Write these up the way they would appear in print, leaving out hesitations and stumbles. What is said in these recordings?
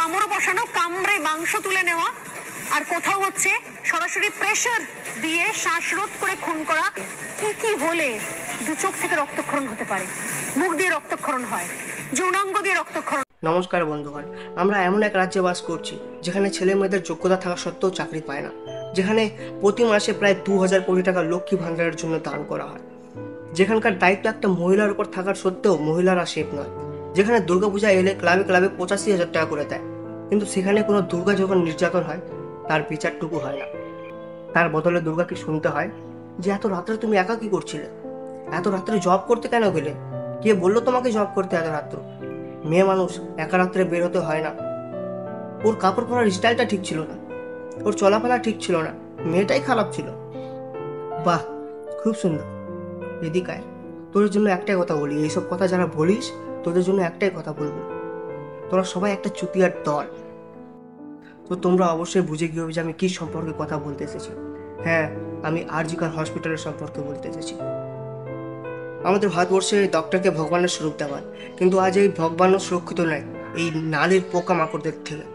কামড় বসানো, কামড়ে মাংস তুলে নেওয়া, আর কোথাও হচ্ছে সরাসরি প্রেসার দিয়ে শ্বাসরোধ করে খুন করা। কি কি হলে দু চোখ থেকে রক্তক্ষরণ হতে পারে, মুখ দিয়ে রক্তক্ষরণ হয়, যৌনাঙ্গ দিয়ে রক্তক্ষরণ। নমস্কার বন্ধুগণ, আমরা এমন এক রাজ্যে বাস করছি যেখানে ছেলে মেয়েদের যোগ্যতা থাকা সত্ত্বেও চাকরি পায় না, যেখানে প্রতি মাসে প্রায় 2000 কোটি টাকা লক্ষ্মী ভাণ্ডারের জন্য দান করা হয়, যেখানকার দায়িত্ব একটা মহিলার উপর থাকার সত্ত্বেও মহিলারা সেফ নয়, যেখানে দুর্গাপূজা এলে ক্লাবে ক্লাবে 85,000 টাকা করে দেয়, কিন্তু সেখানে কোনো দুর্গা যখন নির্যাতন হয় তার বিচারটুকু হয় না। তার বদলে দুর্গাকে শুনতে হয় যে এত রাত্রে তুমি একা কি করছিলে, এত রাত্রে জব করতে কেন গেলে, কে বললো তোমাকে জব করতে এত রাত্র? মেয়ে মানুষ একা রাত্রে বের হতে হয় না। ওর কাপড় পরার স্টাইলটা ঠিক ছিল না, ওর চলাফেরা ঠিক ছিল না, মেয়েটাই খারাপ ছিল। বাহ, খুব সুন্দর। এদিকায় তোর জন্য একটাই কথা বলি, এইসব কথা যারা বলিস তোদের জন্য একটাই কথা বলবো, তোরা সবাই একটা চুতিয়ার দল। তো তোমরা অবশ্যই বুঝে গিয়ে যে আমি কি সম্পর্কে কথা বলতে এসেছি। হ্যাঁ, আমি আরজিকর হসপিটালের সম্পর্কে বলতে এসেছি। আমাদের ভারতবর্ষে ডক্টরকে ভগবানের স্বরূপ দেওয়া, কিন্তু আজ এই ভগবানও সুরক্ষিত নয় এই নালীর পোকা মাকড়দের থেকে।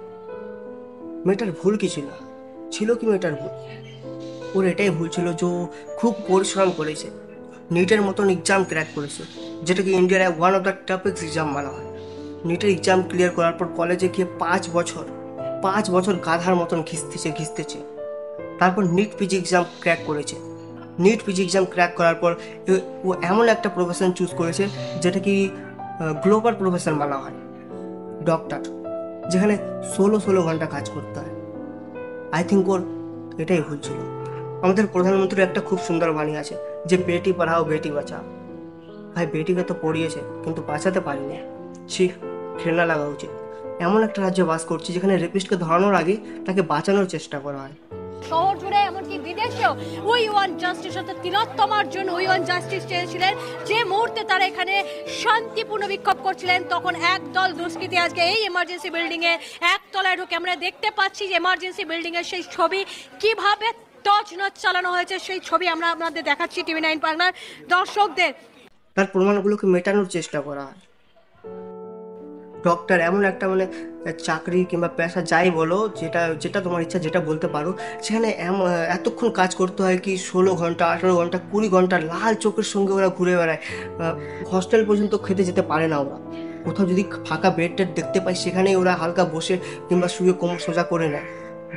মেয়েটার ভুল কি ছিল? ছিল কি মেয়েটার ভুল? ওর এটাই ভুল ছিল যে খুব পরিশ্রম করেছে, নিটের মতন এক্সাম ক্র্যাক করেছে, যেটাকে ইন্ডিয়ার one of the toughest exam মানা হয়। নিটের এক্সাম ক্লিয়ার করার পর কলেজে গিয়ে 5 বছর গাধার মতন ঘিসতেছে। তারপর নিট পিজি এক্সাম ক্র্যাক করেছে। নিট পিজি এক্সাম ক্র্যাক করার পর ও এমন একটা প্রফেশন চুজ করেছে যেটা কি গ্লোবাল প্রফেশন মানা হয়, ডক্টর, যেখানে 16 ঘন্টা কাজ করতে হয়। আই থিঙ্ক ওর এটাই ভুল ছিল। আমাদের প্রধানমন্ত্রীর একটা খুব সুন্দর বাণী আছে যে বেটি পড়াও বেটি বাঁচাও। ভাই, বেটিকে তো পড়িয়েছে কিন্তু বাঁচাতে পারিনি। ঘৃণা লাগা উচিত। এমন একটা রাজ্যে বাস করছি যেখানে রেপিস্টকে ধরানোর আগে তাকে বাঁচানোর চেষ্টা করা হয়। শহর জুড়ে এমনকি বিদেশেও উই ওয়ান্ট জাস্টিস অর্থাৎ তিলোত্তমার জন্য উই ওয়ান্ট জাস্টিস চেয়েছিলেন। যে মুহূর্তে তারা এখানে শান্তিপূর্ণ বিক্ষোভ করছিলেন তখন একদল দুষ্কৃতী আজকে এই এমার্জেন্সি বিল্ডিং এ একতলায় ঢুকে আমরা দেখতে পাচ্ছি যে এমার্জেন্সি বিল্ডিং এর সেই ছবি কিভাবে তছনছ চালানো হয়েছে, সেই ছবি আমরা আপনাদের দেখাচ্ছি TV9 বাংলার দর্শকদের। তার প্রমাণগুলোকে মেটানোর চেষ্টা করা হয়। ডক্টর এমন একটা চাকরি কিংবা পেশা যাই বলো, যেটা তোমার ইচ্ছা, যেটা বলতে পারো, সেখানে এতক্ষণ কাজ করতে হয় কি 16 ঘন্টা, 18 ঘন্টা, 20 ঘন্টা লাল চোখের সঙ্গে ওরা ঘুরে বেড়ায়। হস্টেল পর্যন্ত খেতে যেতে পারে না ওরা। কোথাও যদি ফাঁকা বেড টেড দেখতে পায় সেখানেই ওরা হালকা বসে কিংবা শুয়ে কোমর সোজা করে নেয়,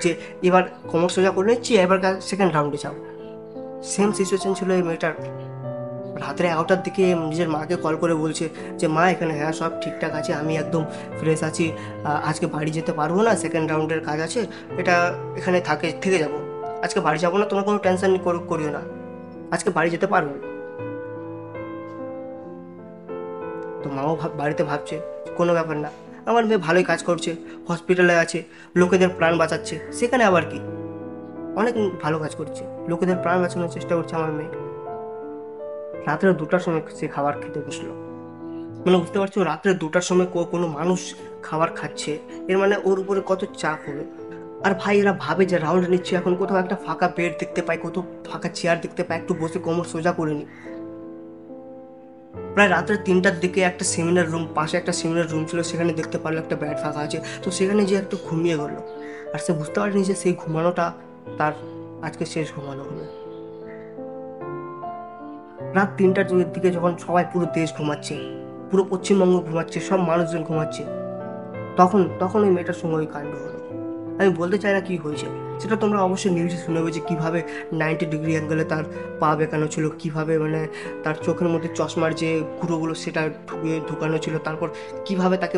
যে এবার কোমর সোজা করে নিচ্ছি, এবার সেকেন্ড রাউন্ডে যাও। সেম সিচুয়েশন ছিল এই মেয়েটার। রাত্রে 11টার দিকে নিজের মাকে কল করে বলছে যে মা, এখানে হ্যাঁ সব ঠিকঠাক আছে, আমি একদম ফ্রেশ আছি, আজকে বাড়ি যেতে পারবো না, সেকেন্ড রাউন্ডের কাজ আছে, এটা এখানে থেকে যাবো, আজকে বাড়ি যাবো না, তোমার কোনো টেনশন করিও না, আজকে বাড়ি যেতে পারবো। তো মাও বাড়িতে ভাবছে কোনো ব্যাপার না, আমার মেয়ে ভালোই কাজ করছে, হসপিটালে আছে, লোকেদের প্রাণ বাঁচাচ্ছে, সেখানে আবার কি, অনেক ভালো কাজ করছে, লোকেদের প্রাণ বাঁচানোর চেষ্টা করছে আমার মেয়ে। রাত্রে 2টার সময় সে খাবার খেতে বসলো। বুঝতে পারছো, রাত্রে 2টার সময় কোনো মানুষ খাবার খাচ্ছে, এর ওর উপরে কত চাপ হবে। আর ভাই, এরা ভাবে যে রাউন্ড নিচ্ছে, এখন কোথাও একটা ফাঁকা বেড দেখতে পাই, কোথাও ফাঁকা চেয়ার দেখতে পাই, একটু বসে কোমর সোজা করে নি। প্রায় রাত্রে 3টার দিকে একটা সেমিনার রুম, পাশে একটা সেমিনার রুম ছিল, সেখানে দেখতে পারলো একটা বেড ফাঁকা আছে, তো সেখানে যে একটু ঘুমিয়ে গেলো। আর সে বুঝতে পারেনি যে সেই ঘুমানোটা তার আজকে শেষ ঘুমানো হবে। রাত 3টার দিকে যখন সবাই, পুরো দেশ ঘুমাচ্ছে, পুরো পশ্চিমবঙ্গ ঘুমাচ্ছে, সব মানুষজন ঘুমাচ্ছে, তখন ওই মেয়েটার সঙ্গে ওই কাণ্ড হলো। আমি বলতে চাই না কি হয়েছে, সেটা তোমরা অবশ্যই নিউজে শুনেবে যে কীভাবে 90 ডিগ্রি অ্যাঙ্গেলে তার পা বেঁকানো ছিল, কীভাবে তার চোখের মধ্যে চশমার যে গুঁড়োগুলো সেটা ঢুকানো ছিল, তারপর কীভাবে তাকে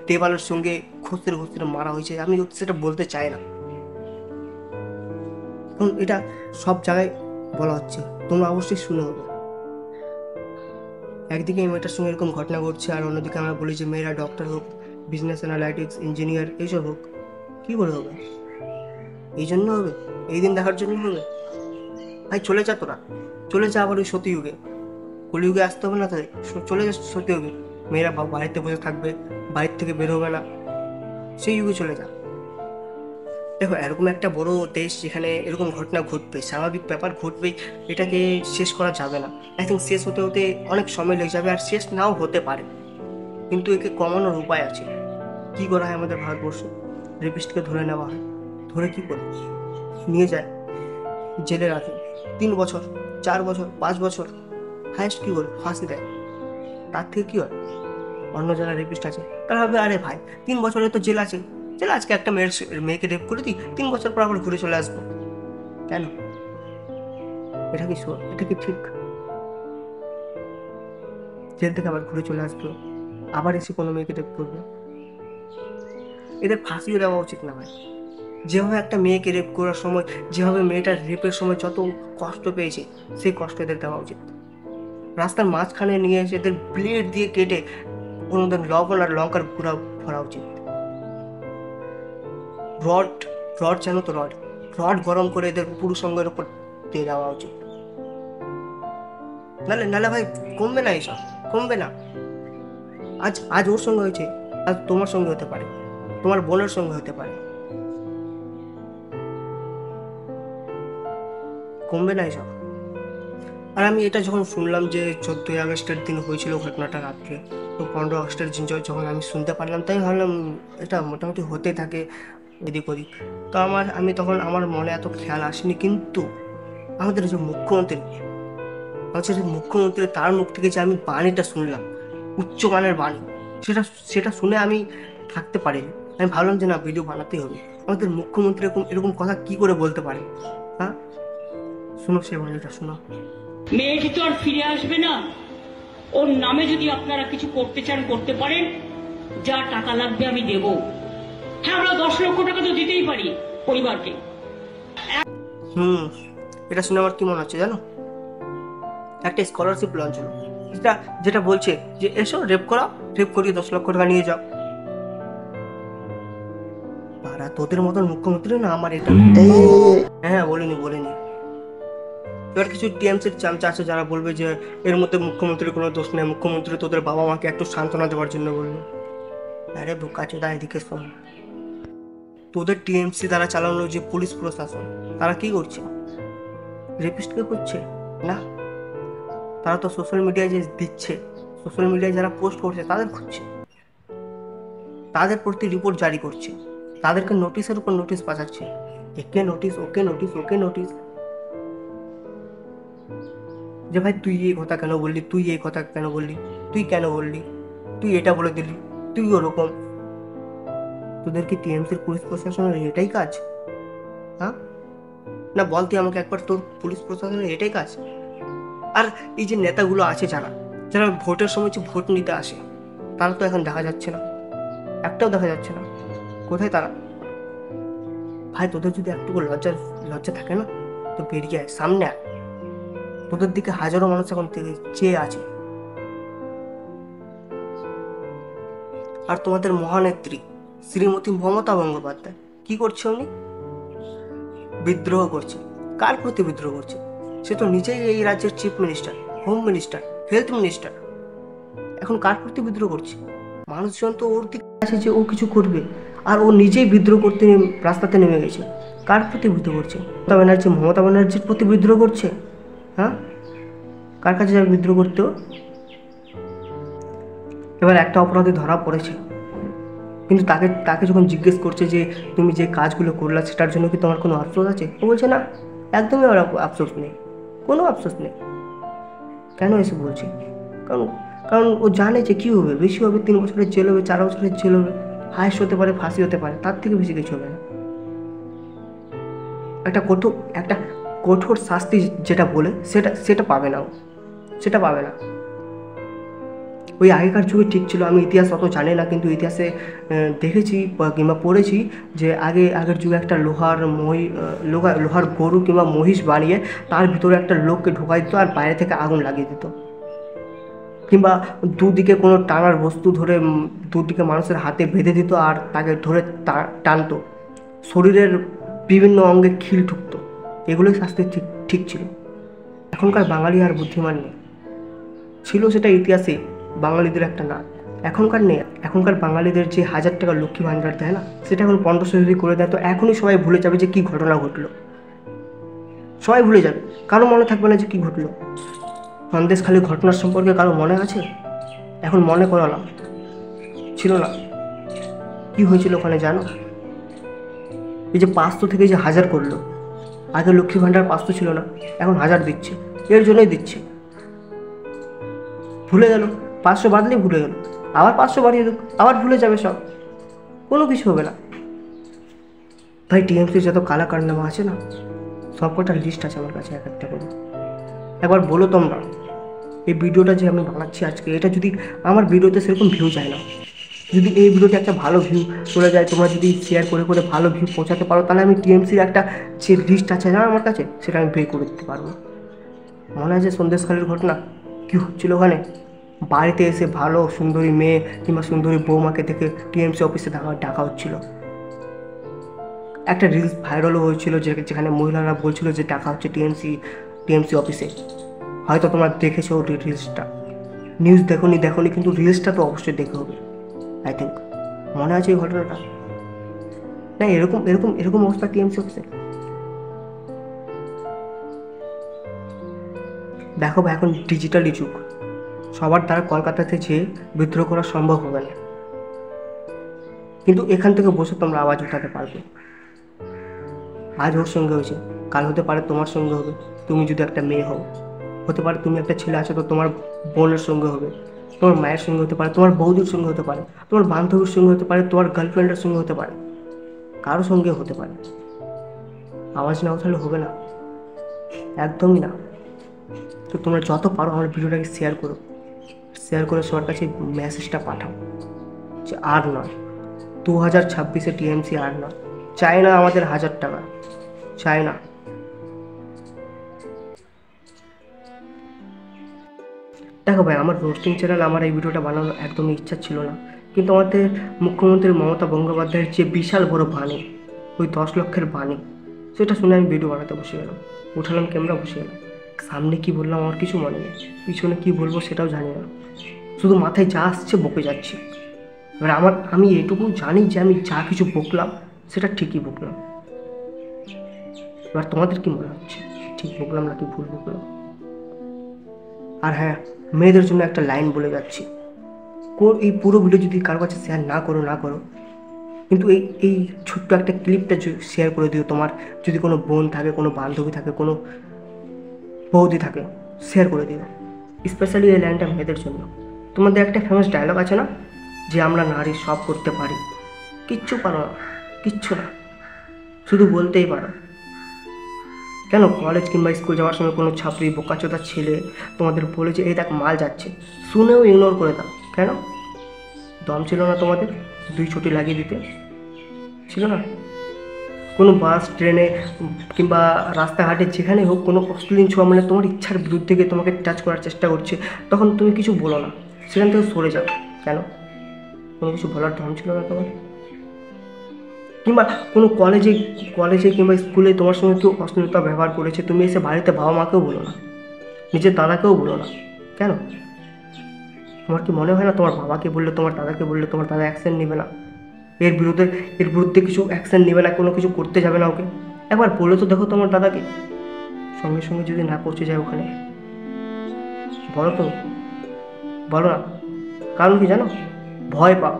দেওয়ালের সঙ্গে ঘষতে মারা হয়েছে। আমি সেটা বলতে চাই না, কারণ এটা সব জায়গায় বলা হচ্ছে, তোমরা অবশ্যই শুনে হবে। একদিকে এই মেয়েটার সঙ্গে এরকম ঘটনা ঘটছে, আর অন্যদিকে আমরা বলি যে মেয়েরা ডক্টর হোক, বিজনেস অ্যানালাইটিক্স, ইঞ্জিনিয়ার, এইসব হোক। কী করে হবে? এই জন্য হবে, এই দিন দেখার জন্য হবে? ভাই, চলে যা, তোরা চলে যা আবার ওই সতীযুগে, কলিযুগে আসতে হবে না তাদের, চলে যা সতীযুগে। মেয়েরা বাড়িতে বসে থাকবে, বাড়ির থেকে বের হবে না, সেই যুগে চলে যা। দেখো, এরকম একটা বড় দেশ যেখানে এরকম ঘটনা ঘটবে, স্বাভাবিক ব্যাপার ঘটবেই, এটাকে শেষ করা যাবে না। আই থিঙ্ক শেষ হতে অনেক সময় লেগে যাবে, আর শেষ নাও হতে পারে, কিন্তু একে কমানোর উপায় আছে। কি করা হয় আমাদের ভারতবর্ষে? রেপিস্টকে ধরে নেওয়া হয়, ধরে কি করে নিয়ে যায়, জেলে রাখে 3 বছর, 4 বছর, 5 বছর, হায়েস্ট কি করে ফাঁসি দেয়। তার থেকে কি হয়, অন্য যারা রেপিস্ট আছে তারা ভাবে আরে ভাই 3 বছরে তো জেল আছে, জেল আজকে একটা মেয়েকে রেপ করে দিই, 3 বছর পর আবার ঘুরে চলে আসবো। কেন? এটা কি এটা কি ঠিক? জেল থেকে আবার ঘুরে চলে আসলো, আবার এসে কোনো মেয়েকে রেপ করবে। এদের ফাঁসিও দেওয়া উচিত না ভাই। যেভাবে একটা মেয়েকে রেপ করার সময়, যেভাবে মেয়েটার রেপের সময় যত কষ্ট পেয়েছে, সেই কষ্ট এদের দেওয়া উচিত। রাস্তার মাঝখানে নিয়ে এসে এদের ব্লেড দিয়ে কেটে কোনোদিন লবণ আর লঙ্কার গুঁড়া ভরা উচিত। রড জানো তো, রড গরম করে এদের পুরুষঙ্গের উপর দিয়ে দেওয়া উচিত। নালে ভাই কমবে না, এইসব কমবে না। আজ ওর সঙ্গে হয়েছে, আজ তোমার সঙ্গে হতে পারে, তোমার বোনের সঙ্গে হতে পারে, কমবে না এইসব। আর আমি এটা যখন শুনলাম যে 14ই আগস্টের দিন হয়েছিল ঘটনাটা রাত্রে, তো 15 আগস্টের দিন যখন আমি শুনতে পারলাম, তাই ভাবলাম এটা মোটামুটি হতে থাকে এদিক ওদিক। তো আমি তখন আমার মনে এত খেয়াল আসেনি, কিন্তু আমাদের যে মুখ্যমন্ত্রী তার মুখ থেকে যে আমি বাণীটা শুনলাম, উচ্চমানের বাণী, সেটা শুনে আমি থাকতে পারিনি। আমি ভাবলাম যে না, ভিডিও বানাতেই হবে। আমাদের মুখ্যমন্ত্রী এরকম কথা কি করে বলতে পারে? হ্যাঁ, শোনো সে বাণীটা, শোনো। মেয়েটি তো আর ফিরে আসবে না। ওর নামে যদি আপনারা কিছু করতে চান করতে পারেন, যা টাকা লাগবে আমি দেব। হ্যাঁ, আমরা 10 লক্ষ টাকা তো দিতেই পারি পরিবারকে। এটা শুনে আমার কি মনে হচ্ছে জানো? একটা স্কলারশিপ লঞ্চ হলো, যেটা বলছে যে এসো রেপ করিয়ে 10 লক্ষ টাকা নিয়ে যাও। পারা তোদের মতন মুখ্যমন্ত্রী না আমার এটা। হ্যাঁ, বলিনি। এবার কিছু টিএমসির চামচা আছে যারা বলবে যে এর মধ্যে মুখ্যমন্ত্রীর কোনো দোষ নেই, মুখ্যমন্ত্রী তোদের বাবা মাকে একটু সান্ত্বনা দেওয়ার জন্য বললো। আরে বোকাচোদা, এদিকে শোন। তোদের টিএমসি দ্বারা চালানো যে পুলিশ প্রশাসন, তারা কি করছে? রেপিস্টকে করছে না, তারা তো সোশ্যাল মিডিয়ায় যে দিচ্ছে, সোশ্যাল মিডিয়ায় যারা পোস্ট করছে তাদের খুঁজছে, তাদের প্রতি রিপোর্ট জারি করছে, তাদেরকে নোটিশের উপর নোটিশ পাঠাচ্ছে, একে নোটিশ, ওকে নোটিশ। যে ভাই তুই এই কথা কেন বললি, তুই কেন বললি, তুই এটা বলে দিলি, তুই ওরকম। তোদের কি টিএমসির পুলিশ প্রশাসনের এটাই কাজ? হ্যাঁ না, বল তুই আমাকে একবার, তোর পুলিশ প্রশাসনের এটাই কাজ? আর এই যে নেতাগুলো আছে যারা ভোটের সময় যে ভোট নিতে আসে, তারা তো এখন দেখা যাচ্ছে না, একটাও দেখা যাচ্ছে না। কোথায় তারা? ভাই তোদের যদি একটুকু লজ্জা থাকে না, তো বেরিয়ে আয়, সামনে আয়। তোদের দিকে হাজারো মানুষ এখন চেয়ে আছে। আর তোমাদের মহানেত্রী শ্রীমতী মমতা বন্দ্যোপাধ্যায় কি করছে? উনি বিদ্রোহ করছে। কার প্রতি বিদ্রোহ করছে? সে তো নিজেই এই রাজ্যের chief minister, home minister, health minister. এখন কার প্রতি বিদ্রোহ করছে? মানুষজন তো ওর দিকে আছে যে ও কিছু করবে, আর ও নিজেই বিদ্রোহ করতে রাস্তাতে নেমে গেছে। কার প্রতি বিদ্রোহ করছে? মমতা ব্যানার্জির প্রতি বিদ্রোহ করছে। হ্যাঁ, কার কাছে যাবে বিদ্রোহ করতেও? এবার একটা অপরাধী ধরা পড়েছে, কিন্তু তাকে যখন জিজ্ঞেস করছে যে তুমি যে কাজগুলো করলা সেটার জন্য কি তোমার কোনো আফসোস আছে, ও বলছে না, একদমই ওর আফসোস নেই, কোনো আফসোস নেই। কেন এসে বলছে? কারণ ও জানে যে কী হবে, বেশি হবে 3 বছরের জেল হবে, 4 বছরের জেল হবে, হায়েস্ট হতে পারে ফাঁসি হতে পারে, তার থেকে বেশি কিছু হবে না। একটা কঠোর শাস্তি যেটা বলে সেটা পাবে না, সেটা পাবে না। ওই আগেকার যুগে ঠিক ছিল, আমি ইতিহাস অত জানি না, কিন্তু ইতিহাসে দেখেছি কিংবা পড়েছি যে আগের যুগে একটা লোহার গরু কিংবা মহিষ বানিয়ে তার ভিতরে একটা লোককে ঢোকাই দিত আর বাইরে থেকে আগুন লাগিয়ে দিত, কিংবা দুদিকে কোনো টানার বস্তু ধরে দুদিকে মানুষের হাতে বেঁধে দিত আর তাকে ধরে টানতো, শরীরের বিভিন্ন অঙ্গে খিল ঠুকতো। এগুলোই শাস্তি ঠিক ছিল। এখনকার বাঙালি আর বুদ্ধিমান নেই, ছিল সেটা ইতিহাসে বাঙালিদের একটা না, এখনকার নেই। এখনকার বাঙালিদের যে 1000 টাকা লক্ষ্মী ভাণ্ডার দেয় না, সেটা এখন 1500 যদি করে দেয় তো এখনই সবাই ভুলে যাবে যে কী ঘটনা ঘটলো, সবাই ভুলে যাবে, কারো মনে থাকবে না যে কী ঘটলো। সন্দেশখালী ঘটনার সম্পর্কে কারো মনে আছে? এখন মনে করালাম, ছিল না। কি হয়েছিল ওখানে জানো? এই যে 500 থেকে যে 1000 করলো, আগে লক্ষ্মী ভাণ্ডার 500 ছিল না, এখন 1000 দিচ্ছে, এর জন্যই দিচ্ছে। ভুলে গেল, 500 বাদলেই ভুলে গেল, আবার 500 বাড়িয়ে দেব, আবার ভুলে যাবে সব, কোনো কিছু হবে না। ভাই টিএমসির যত কালা কারনামা আছে না, সব কটা লিস্ট আছে আমার কাছে, এক একটা করে। একবার বলো তোমরা, এই ভিডিওটা যে আমি বানাচ্ছি আজকে, এটা যদি আমার ভিডিওতে সেরকম ভিউ যায় না, যদি এই ভিডিওতে একটা ভালো ভিউ চলে যায়, তোমরা যদি শেয়ার করে করে ভালো ভিউ পৌঁছাতে পারো, তাহলে আমি টিএমসির একটা যে লিস্ট আছে না আমার কাছে, সেটা আমি বের করে দিতে পারবো। মনে আছে সন্দেশখালীর ঘটনা কী হচ্ছিল ওখানে? বাড়িতে এসে ভালো সুন্দরী মেয়ে কিংবা সুন্দরী বৌমাকে দেখে টিএমসি অফিসে ডাকা হচ্ছিল। একটা রিলস ভাইরালও হয়েছিল, যেখানে মহিলারা বলছিল যে ডাকা হচ্ছে টিএমসি অফিসে। হয়তো তোমরা দেখেছো রিলসটা, নিউজ দেখোনি কিন্তু রিলসটা তো অবশ্যই দেখে হবে, আই থিঙ্ক। মনে আছে এই ঘটনাটা? না, এরকম অবস্থা টিএমসি অফিসে। দেখো ভাই, এখন ডিজিটালি যুগ, সবার দ্বারা কলকাতাতে যেয়ে বিদ্রোহ করা সম্ভব হবে না, কিন্তু এখান থেকে বসে তোমরা আওয়াজ উঠাতে পারবে। আজ ওর সঙ্গে হয়েছে, কাল হতে পারে তোমার সঙ্গে হবে, তুমি যদি একটা মেয়ে হও। হতে পারে তুমি একটা ছেলে আছো, তো তোমার বোনের সঙ্গে হবে, তোমার মায়ের সঙ্গে হতে পারে, তোমার বৌদির সঙ্গে হতে পারে, তোমার বান্ধবীর সঙ্গে হতে পারে, তোমার গার্লফ্রেন্ডের সঙ্গে হতে পারে, কারো সঙ্গে হতে পারে। আওয়াজ না উঠালে হবে না, একদমই না। তো তোমরা যত পারো আমার ভিডিওটাকে শেয়ার করে সবার কাছে মেসেজটা পাঠাও যে আর নয়, 2026-এ টিএমসি আর নয়, চাই না আমাদের 1000 টাকা, চাই না। দেখো ভাই, আমার রোস্টিং চ্যানেল, আমার এই ভিডিওটা বানানোর একদমই ইচ্ছা ছিল না, কিন্তু আমাদের মুখ্যমন্ত্রী মমতা বন্দ্যোপাধ্যায়ের যে বিশাল বড় বাণী, ওই 10 লক্ষের বাণী, সেটা শুনে আমি ভিডিও বানাতে বসে গেলাম, উঠালাম ক্যামেরা, বসে গেলাম। সামনে কি বললাম আমার কিছু মনে নেই, পিছনে কি বলবো সেটাও জানি না, শুধু মাথায় যা আসছে বকে যাচ্ছি। এবার আমি এটুকু জানি যে আমি যা কিছু বকলাম সেটা ঠিকই বকলাম। এবার তোমাদের কি মনে হচ্ছে, ঠিক বকলাম নাকি ভুল বকলাম? আর হ্যাঁ, মেয়েদের জন্য একটা লাইন বলে যাচ্ছি, এই পুরো ভিডিও যদি কারো কাছে শেয়ার না করো, কিন্তু এই ছোট্ট একটা ক্লিপটা শেয়ার করে দিও। তোমার যদি কোনো বোন থাকে, কোনো বান্ধবী থাকে, কোনো বৌদি থাকে, শেয়ার করে দিও। স্পেশালি এই লাইনটা মেয়েদের জন্য। তোমাদের একটা ফেমাস ডায়লগ আছে না, যে আমরা নারী সব করতে পারি, কিচ্ছু পারো না, কিচ্ছু না, শুধু বলতেই পারো। কেন কলেজ কিংবা স্কুল যাওয়ার সময় কোনো ছাত্রী বোকাচোদা ছেলে তোমাদের বলে যে এই দেখ মাল যাচ্ছে, শুনেও ইগনোর করে দাও? কেন? দম ছিল না তোমাদের 2 ছুটি লাগিয়ে দিতে? ছিল না? কোনো বাস, ট্রেনে কিংবা রাস্তাঘাটে যেখানে হোক কোনো অশ্লীল ছোঁয়া, মানে তোমার ইচ্ছার বিরুদ্ধে গিয়ে তোমাকে টাচ করার চেষ্টা করছে, তখন তুমি কিছু বলো না, সেখান থেকে সরে যাও। কেন? কোনো কিছু বলার দম ছিল না তোমার? কিংবা কোনো কলেজে কিংবা স্কুলে তোমার সঙ্গে কেউ অশ্লীলতা ব্যবহার করেছে, তুমি এসে বাড়িতে বাবা মাকেও বলো না, নিজের দাদাকেও বলো না? কেন? তোমার কি মনে হয় না তোমার বাবাকে বললে, তোমার দাদাকে বললে, তোমার দাদা অ্যাকশন নেবে না? এর বিরুদ্ধে কিছু অ্যাকশন নেবে না, কোনো কিছু করতে যাবে না ওকে? একবার বলে তো দেখো তোমার দাদাকে, সঙ্গে সঙ্গে যদি না পৌঁছে যায় ওখানে। বলো তো, বলো না? কারণ কি জানো? ভয় পাও,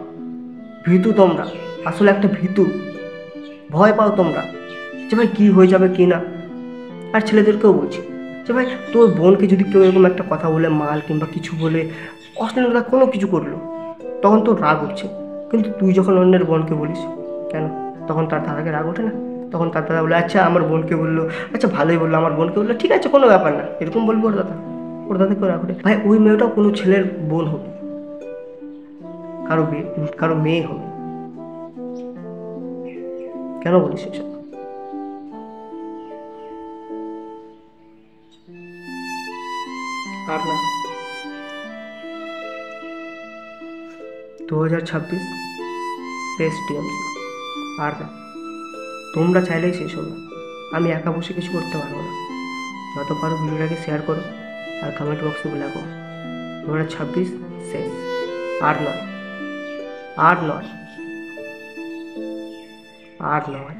ভীতু তোমরা, আসলে একটা ভীতু, ভয় পাও তোমরা যে ভাই কী হয়ে যাবে কি না। আর ছেলেদেরকেও বলছি যে ভাই, তোর বোনকে যদি কেউ এরকম একটা কথা বলে, মাল কিংবা কিছু বলে, অশ্লীলতা কোনো কিছু করলো, তখন তোর রাগ উঠছে, কিন্তু তুই যখন অন্যের বোনকে বলিস, কেন তখন তার দাদাকে রাগ ওঠে না? তখন তার দাদা বলে আচ্ছা আমার বোনকে বললো, আচ্ছা ভালোই বললো, আমার বোনকে বললো, ঠিক আছে কোনো ব্যাপার না, এরকম বলবো ওর দাদাকেও রাগ ওঠে। ভাই ওই মেয়েটাও কোনো ছেলের বোন হবে, কারো মেয়ে হবে, কেন বলিস এসব? আর না, 2026 শেষ টিএমসি, আর না, তোমরা চাইলেই শেষ হবে, আমি একা বসে কিছু করতে পারবো না। যত পারো ভিডিওটাকে শেয়ার করো আর কমেন্ট বক্সে লেখো 2026 শেষ, আর নয়, আর নয়, আর নয়।